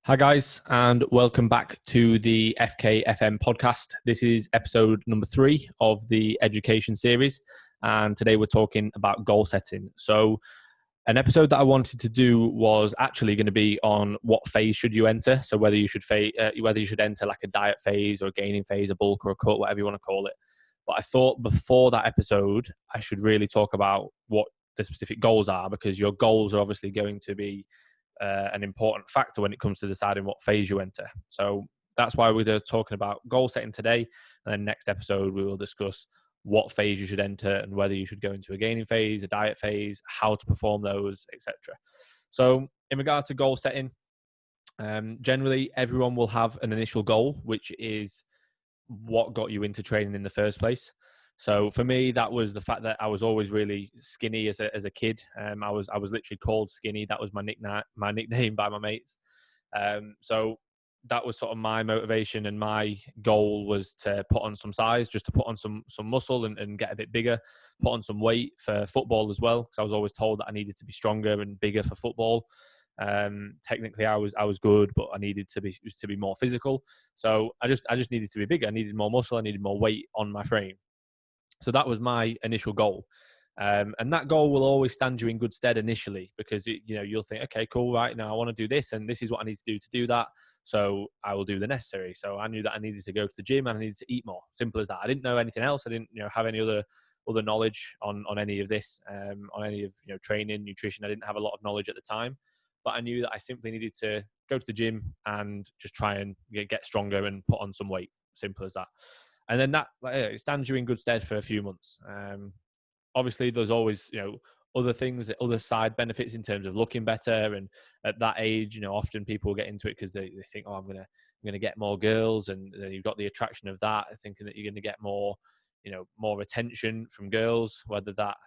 Hi, guys, and welcome back to the FKFM podcast. This is episode number 3 of the education series, and today we're talking about goal setting. So, an episode that I wanted to do was actually going to be on what phase should you enter. So, whether you should enter like a diet phase or a gaining phase, a bulk or a cut, whatever you want to call it. But I thought before that episode, I should really talk about what the specific goals are, because your goals are obviously going to be an important factor when it comes to deciding what phase you enter. So that's why we're talking about goal setting today. And then next episode, we will discuss what phase you should enter and whether you should go into a gaining phase, a diet phase, how to perform those, etc. So in regards to goal setting, generally everyone will have an initial goal, which is what got you into training in the first place. So for me, that was the fact that I was always really skinny as a kid. I was literally called Skinny. That was my nickname by my mates. So that was sort of my motivation, and my goal was to put on some size, just to put on some muscle and get a bit bigger, put on some weight for football as well, because I was always told that I needed to be stronger and bigger for football. Technically I was good, but I needed to be more physical. So I just needed to be bigger. I needed more muscle. I needed more weight on my frame. So that was my initial goal. And that goal will always stand you in good stead initially, because you'll think, okay, cool, right, now I want to do this, and this is what I need to do that. So I will do the necessary. So I knew that I needed to go to the gym and I needed to eat more. Simple as that. I didn't know anything else. I didn't have any other knowledge on any of this, on any of training, nutrition. I didn't have a lot of knowledge at the time, but I knew that I simply needed to go to the gym and just try and get stronger and put on some weight. Simple as that. And then that it stands you in good stead for a few months. Obviously, there's always other things, other side benefits in terms of looking better. And at that age, often people get into it because they think, oh, I'm gonna get more girls, and then you've got the attraction of that, thinking that you're going to get more attention from girls, whether that's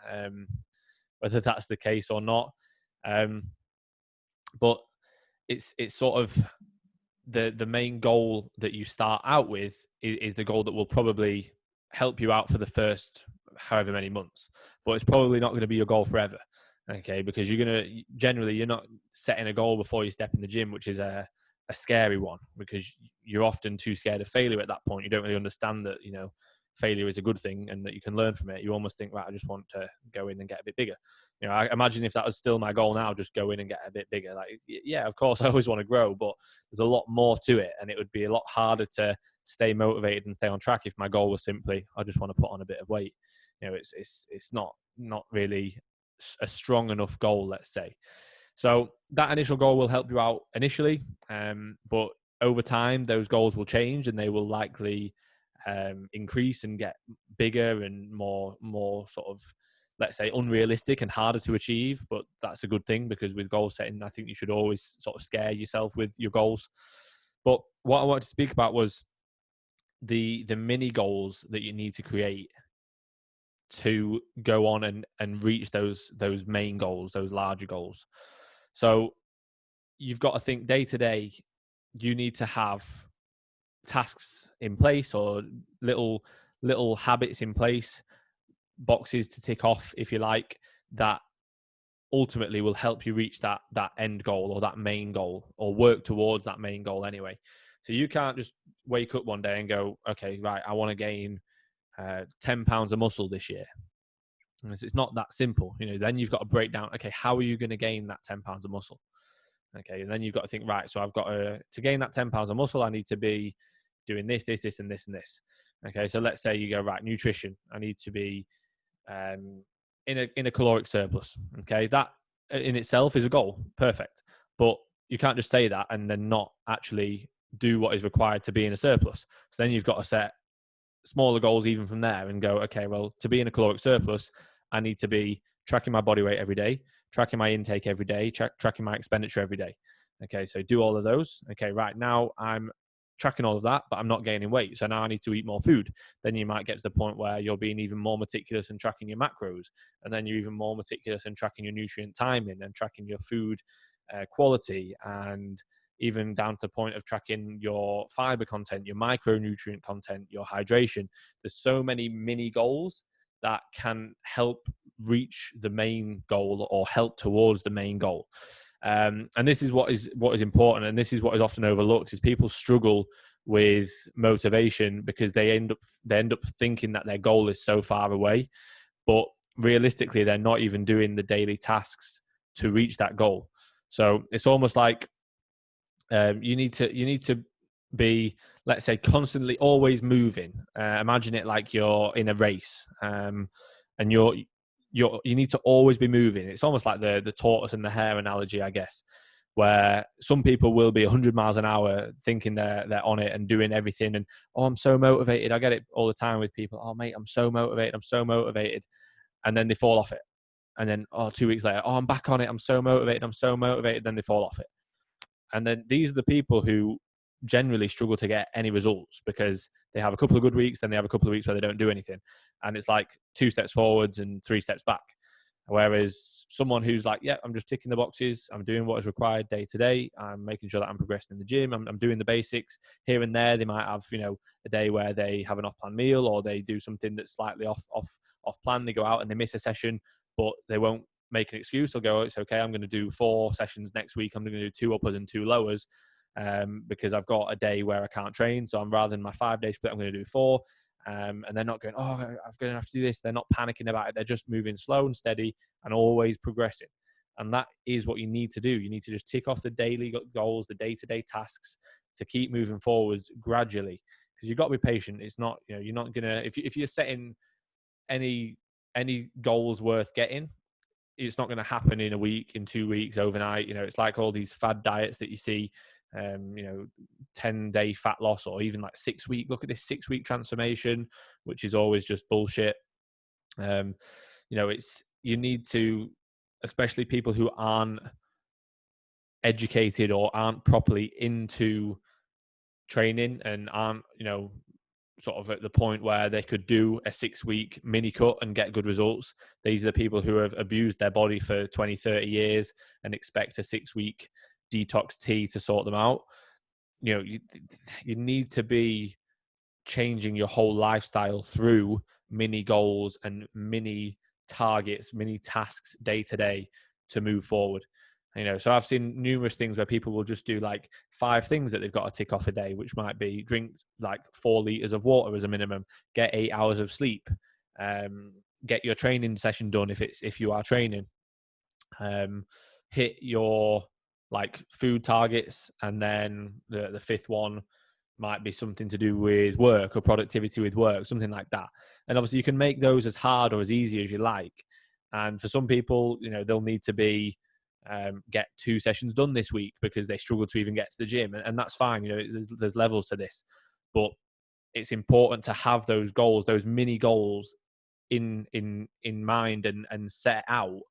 the case or not. But it's sort of the main goal that you start out with is the goal that will probably help you out for the first however many months, but it's probably not going to be your goal forever. Okay, because you're not setting a goal before you step in the gym, which is a scary one, because you're often too scared of failure at that point. You don't really understand that failure is a good thing and that you can learn from it. You almost think, right, I just want to go in and get a bit bigger. I imagine if that was still my goal now, just go in and get a bit bigger. Like, yeah, of course, I always want to grow, but there's a lot more to it, and it would be a lot harder to stay motivated and stay on track if my goal was simply, I just want to put on a bit of weight. It's not really a strong enough goal, let's say. So that initial goal will help you out initially, but over time, those goals will change, and they will likely increase and get bigger and more sort of, let's say, unrealistic and harder to achieve. But that's a good thing, because with goal setting, I think you should always sort of scare yourself with your goals. But what I wanted to speak about was the mini goals that you need to create to go on and reach those main goals, those larger goals. So you've got to think day to day, you need to have tasks in place, or little habits in place, boxes to tick off, if you like, that ultimately will help you reach that end goal, or that main goal, or work towards that main goal anyway. So you can't just wake up one day and go, okay, right, I want to gain 10 pounds of muscle this year. And it's not that simple. Then you've got to break down, okay, how are you going to gain that 10 pounds of muscle? Okay, and then you've got to think, right, so I've got to gain that 10 pounds of muscle, I need to be doing this, and this, and this. Okay, so let's say you go, right, nutrition, I need to be in a caloric surplus. Okay, that in itself is a goal, perfect. But you can't just say that and then not actually do what is required to be in a surplus. So then you've got to set smaller goals even from there and go, okay, well, to be in a caloric surplus, I need to be tracking my body weight every day, tracking my intake every day, tracking my expenditure every day. Okay, so do all of those. Okay, right, now I'm tracking all of that, but I'm not gaining weight. So now I need to eat more food. Then you might get to the point where you're being even more meticulous in tracking your macros. And then you're even more meticulous in tracking your nutrient timing and tracking your food quality, and even down to the point of tracking your fiber content, your micronutrient content, your hydration. There's so many mini goals that can help reach the main goal, or help towards the main goal. And this is what is important, and this is what is often overlooked: is people struggle with motivation because they end up thinking that their goal is so far away, but realistically, they're not even doing the daily tasks to reach that goal. So it's almost like you need to be, let's say, constantly always moving. Imagine it like you're in a race, and you need to always be moving. It's almost like the tortoise and the hare analogy, I guess, where some people will be 100 miles an hour thinking they're on it and doing everything, and I'm so motivated. I get it all the time with people. Oh mate, I'm so motivated, and then they fall off it. And then 2 weeks later, I'm back on it. I'm so motivated. Then they fall off it. And then these are the people who generally struggle to get any results because they have a couple of good weeks, then they have a couple of weeks where they don't do anything. And it's like 2 steps forwards and 3 steps back. Whereas someone who's like, yeah, I'm just ticking the boxes. I'm doing what is required day to day. I'm making sure that I'm progressing in the gym. I'm doing the basics. Here and there, they might have, a day where they have an off-plan meal, or they do something that's slightly off plan. They go out and they miss a session, but they won't make an excuse. They'll go, it's okay, I'm going to do 4 sessions next week. I'm going to do 2 uppers and 2 lowers because I've got a day where I can't train. So I'm, rather than my 5-day split, I'm going to do 4. And they're not going, I'm going to have to do this. They're not panicking about it. They're just moving slow and steady and always progressing. And that is what you need to do. You need to just tick off the daily goals, the day-to-day tasks, to keep moving forwards gradually. Because you've got to be patient. It's not, you're not going to, if you're setting any goals worth getting, it's not going to happen in a week, in 2 weeks, overnight. It's like all these fad diets that you see, 10-day fat loss, or even like 6-week. Look at this 6-week transformation, which is always just bullshit. It's, you need to, especially people who aren't educated or aren't properly into training and aren't, sort of at the point where they could do a 6-week mini cut and get good results. These are the people who have abused their body for 20, 30 years and expect a 6-week detox tea to sort them out. You need to be changing your whole lifestyle through mini goals and mini targets, mini tasks day to day to move forward. So I've seen numerous things where people will just do like 5 things that they've got to tick off a day, which might be drink like 4 liters of water as a minimum, get 8 hours of sleep, get your training session done if you are training, hit your like food targets, and then the 5th one might be something to do with work or productivity with work, something like that. And obviously you can make those as hard or as easy as you like. And for some people, they'll need to be get 2 sessions done this week because they struggle to even get to the gym, and that's fine. There's levels to this, but it's important to have those goals, those mini goals in mind and set out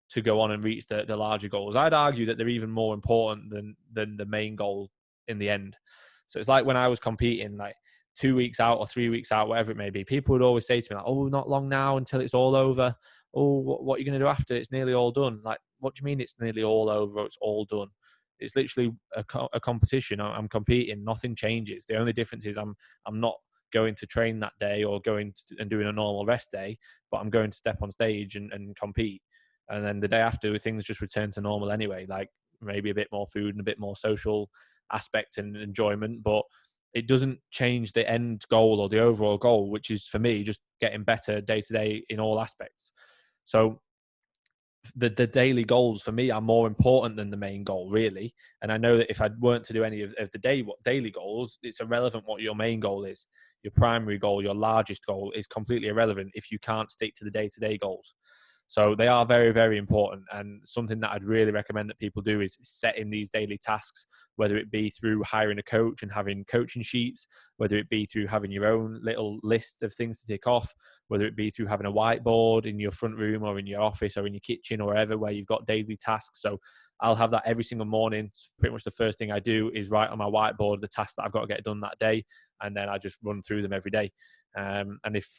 to go on and reach the larger goals. I'd argue that they're even more important than the main goal in the end. So it's like when I was competing, like 2 weeks out or 3 weeks out, whatever it may be, people would always say to me, like, oh, not long now until it's all over. Oh, what are you going to do after? It's nearly all done. Like, what do you mean it's nearly all over? Or it's all done. It's literally a competition. I'm competing. Nothing changes. The only difference is I'm not going to train that day or going and doing a normal rest day, but I'm going to step on stage and compete. And then the day after, things just return to normal anyway. Like maybe a bit more food and a bit more social aspect and enjoyment, but it doesn't change the end goal or the overall goal, which is for me just getting better day to day in all aspects. So the daily goals for me are more important than the main goal, really. And I know that if I weren't to do any of the daily goals, it's irrelevant what your main goal is. Your primary goal, your largest goal, is completely irrelevant if you can't stick to the day-to-day goals. So they are very, very important, and something that I'd really recommend that people do is setting these daily tasks, whether it be through hiring a coach and having coaching sheets, whether it be through having your own little list of things to tick off, whether it be through having a whiteboard in your front room or in your office or in your kitchen or wherever where you've got daily tasks. So I'll have that every single morning. Pretty much the first thing I do is write on my whiteboard the tasks that I've got to get done that day, and then I just run through them every day. And if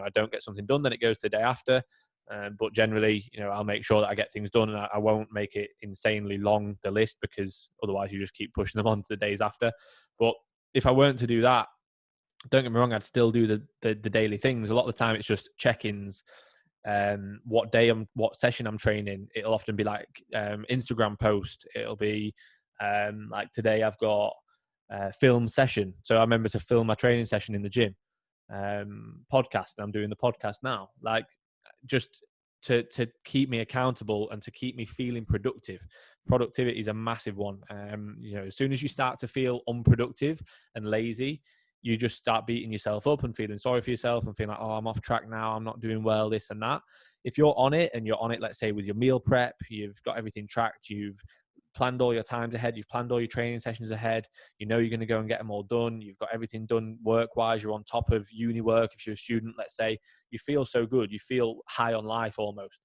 I don't get something done, then it goes to the day after. But generally, I'll make sure that I get things done, and I won't make it insanely long, the list, because otherwise you just keep pushing them on to the days after. But if I weren't to do that, don't get me wrong, I'd still do the daily things. A lot of the time it's just check-ins, what session I'm training. It'll often be like Instagram post. It'll be like today I've got film session. So I remember to film my training session in the gym. Podcast, and I'm doing the podcast now. Like, just to keep me accountable and to keep me feeling productive. Productivity is a massive one. As soon as you start to feel unproductive and lazy, you just start beating yourself up and feeling sorry for yourself and feeling like, oh, I'm off track now, I'm not doing well, this and that. If you're on it, and you're on it, let's say with your meal prep, you've got everything tracked, you've planned all your times ahead, you've planned all your training sessions ahead, you know you're going to go and get them all done, you've got everything done work-wise, you're on top of uni work. If you're a student, let's say, you feel so good, you feel high on life almost.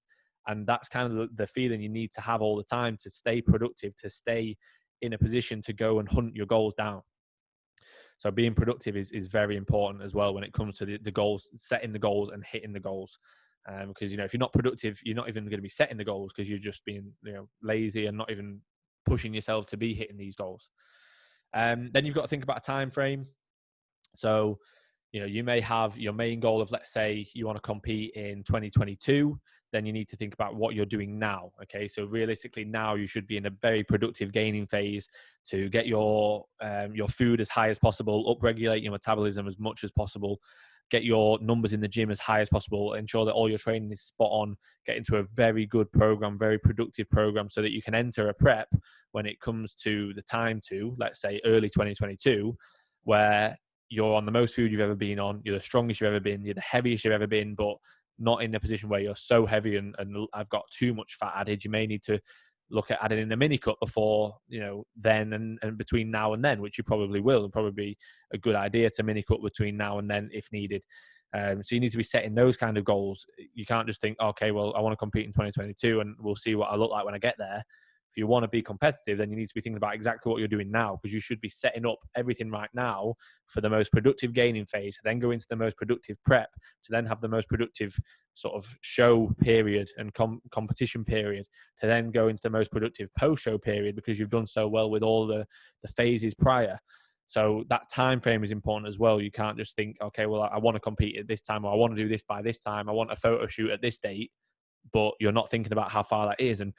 And that's kind of the feeling you need to have all the time to stay productive, to stay in a position to go and hunt your goals down. So being productive is very important as well when it comes to the goals, setting the goals and hitting the goals. Because, if you're not productive, you're not even going to be setting the goals, because you're just being, lazy and not even pushing yourself to be hitting these goals. Then you've got to think about a time frame. So, you may have your main goal of, let's say you want to compete in 2022. Then you need to think about what you're doing now. Okay, so realistically now you should be in a very productive gaining phase to get your food as high as possible, upregulate your metabolism as much as possible, get your numbers in the gym as high as possible, ensure that all your training is spot on, get into a very good program, very productive program, so that you can enter a prep when it comes to the time to, let's say, early 2022, where you're on the most food you've ever been on, you're the strongest you've ever been, you're the heaviest you've ever been, but not in a position where you're so heavy and I've got too much fat added. You may need to look at adding in a mini cut before, then and between now and then, which you probably will, and probably be a good idea to mini cut between now and then if needed. So you need to be setting those kind of goals. You can't just think, okay, well, I want to compete in 2022 and we'll see what I look like when I get there. If you want to be competitive, then you need to be thinking about exactly what you're doing now, because you should be setting up everything right now for the most productive gaining phase, then go into the most productive prep, to then have the most productive sort of show period and competition period, to then go into the most productive post-show period, because you've done so well with all the phases prior. So that time frame is important as well. You can't just think, okay, well, I want to compete at this time, or I want to do this by this time, I want a photo shoot at this date, but you're not thinking about how far that is. And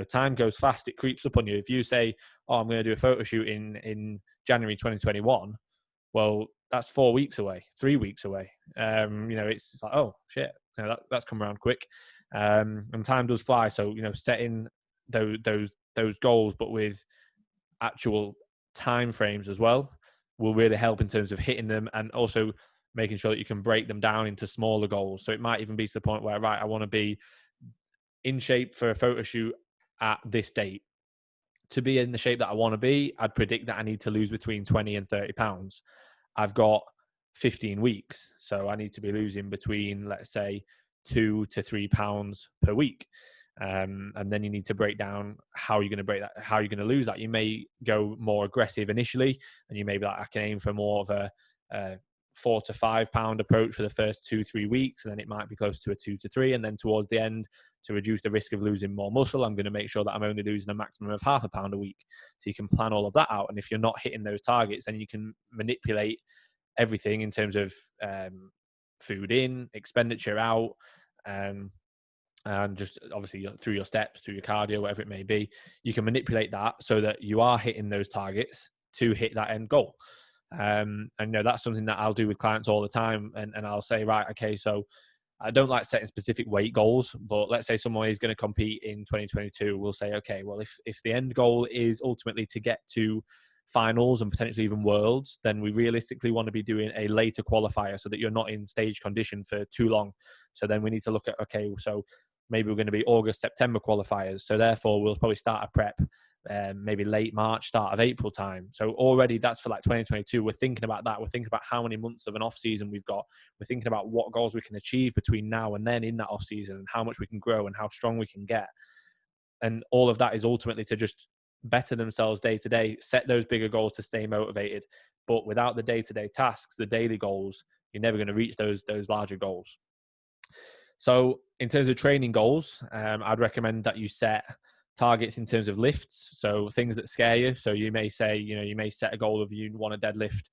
time goes fast, it creeps up on you. If you say, oh, I'm going to do a photo shoot in January 2021, well, that's 4 weeks away, 3 weeks away. It's like, oh shit, that's come around quick. And time does fly. So, setting those goals, but with actual time frames as well, will really help in terms of hitting them, and also making sure that you can break them down into smaller goals. So it might even be to the point where, right, I want to be in shape for a photo shoot at this date. To be in the shape that I want to be, I'd predict that I need to lose between 20 and 30 pounds. I've got 15 weeks, so I need to be losing between, let's say, 2 to 3 pounds per week. And then you need to break down how you're going to break that, how you're going to lose that. You may go more aggressive initially, and you may be like, I can aim for more of a 4 to 5 pound approach for the first 2-3 weeks, and then it might be close to a 2 to 3, and then towards the end, to reduce the risk of losing more muscle, I'm going to make sure that I'm only losing a maximum of half a pound a week. So you can plan all of that out, and if you're not hitting those targets, then you can manipulate everything in terms of food in, expenditure out, and just obviously through your steps, through your cardio, whatever it may be. You can manipulate that so that you are hitting those targets to hit that end goal. And that's something that I'll do with clients all the time. And I'll say, right, okay, so I don't like setting specific weight goals, but let's say someone is going to compete in 2022. We'll say, okay, well, if the end goal is ultimately to get to finals and potentially even worlds, then we realistically want to be doing a later qualifier so that you're not in stage condition for too long. So then we need to look at, okay, so maybe we're going to be August, September qualifiers. So therefore we'll probably start a prep maybe late March, start of April time. So already that's for like 2022. We're thinking about that. We're thinking about how many months of an off season we've got. We're thinking about what goals we can achieve between now and then in that off season, and how much we can grow and how strong we can get. And all of that is ultimately to just better themselves day to day, set those bigger goals to stay motivated. But without the day-to-day tasks, the daily goals, you're never going to reach those larger goals. So in terms of training goals, I'd recommend that you set targets in terms of lifts. So things that scare you. So you may say, you may set a goal of you want to deadlift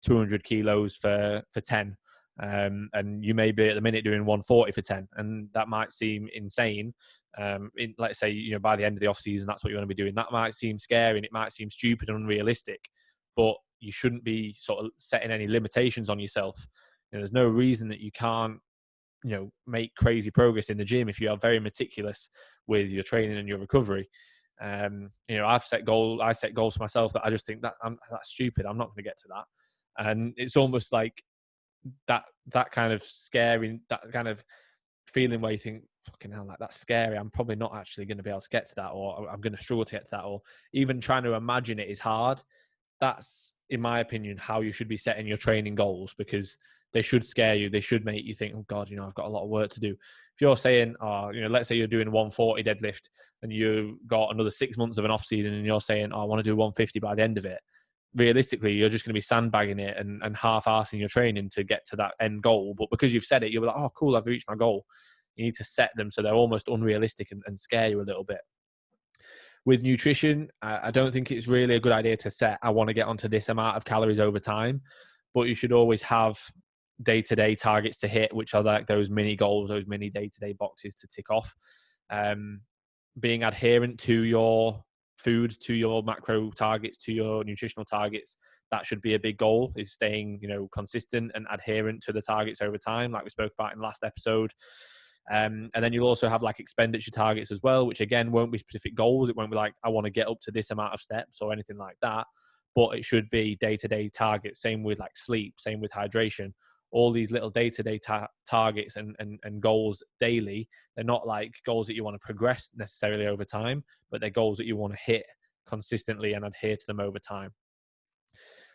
200 kilos for 10. And you may be at the minute doing 140 for 10, and that might seem insane. Let's say, by the end of the off season, that's what you want to be doing. That might seem scary and it might seem stupid and unrealistic, but you shouldn't be sort of setting any limitations on yourself. There's no reason that you can't, make crazy progress in the gym if you are very meticulous with your training and your recovery. I set goals for myself that I just think that's stupid. I'm not going to get to that. And it's almost like that kind of scary, that kind of feeling where you think, fucking hell, like that's scary. I'm probably not actually going to be able to get to that, or I'm going to struggle to get to that, or even trying to imagine it is hard. That's, in my opinion, how you should be setting your training goals, because they should scare you. They should make you think, oh God, I've got a lot of work to do. If you're saying, let's say you're doing 140 deadlift and you've got another 6 months of an off season and you're saying, I want to do 150 by the end of it. Realistically, you're just going to be sandbagging it and half-assing your training to get to that end goal. But because you've said it, you'll be like, oh, cool, I've reached my goal. You need to set them so they're almost unrealistic and scare you a little bit. With nutrition, I don't think it's really a good idea to set, I want to get onto this amount of calories over time, but you should always have day-to-day targets to hit, which are like those mini goals, those mini day-to-day boxes to tick off. Being adherent to your food, to your macro targets, to your nutritional targets, that should be a big goal, is staying, consistent and adherent to the targets over time, like we spoke about in the last episode. And then you'll also have like expenditure targets as well, which again won't be specific goals. It won't be like, I want to get up to this amount of steps or anything like that, but it should be day-to-day targets. Same with like sleep, same with hydration. All these little day-to-day targets and goals daily. They're not like goals that you want to progress necessarily over time, but they're goals that you want to hit consistently and adhere to them over time.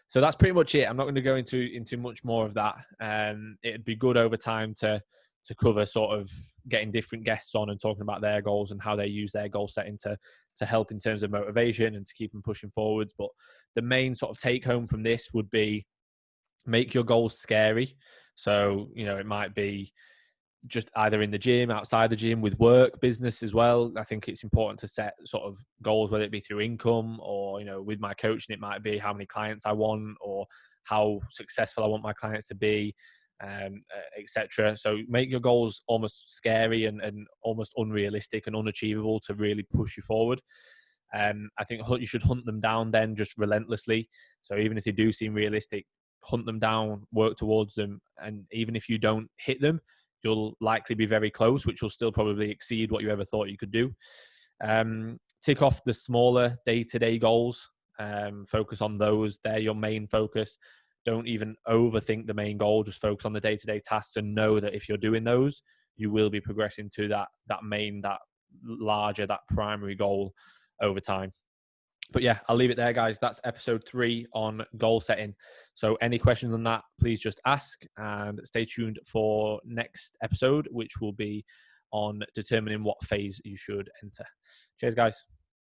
So that's pretty much it. I'm not going to go into much more of that. It'd be good over time to cover sort of getting different guests on and talking about their goals and how they use their goal setting to help in terms of motivation and to keep them pushing forwards. But the main sort of take home from this would be, make your goals scary. So, it might be just either in the gym, outside the gym, with work, business as well. I think it's important to set sort of goals, whether it be through income or, with my coaching, it might be how many clients I want or how successful I want my clients to be, etc. So make your goals almost scary and almost unrealistic and unachievable to really push you forward. I think you should hunt them down then just relentlessly. So even if they do seem realistic, hunt them down, work towards them. And even if you don't hit them, you'll likely be very close, which will still probably exceed what you ever thought you could do. Tick off the smaller day-to-day goals. Focus on those. They're your main focus. Don't even overthink the main goal. Just focus on the day-to-day tasks and know that if you're doing those, you will be progressing to that larger, that primary goal over time. But yeah, I'll leave it there, guys. That's episode 3 on goal setting. So any questions on that, please just ask, and stay tuned for next episode, which will be on determining what phase you should enter. Cheers, guys.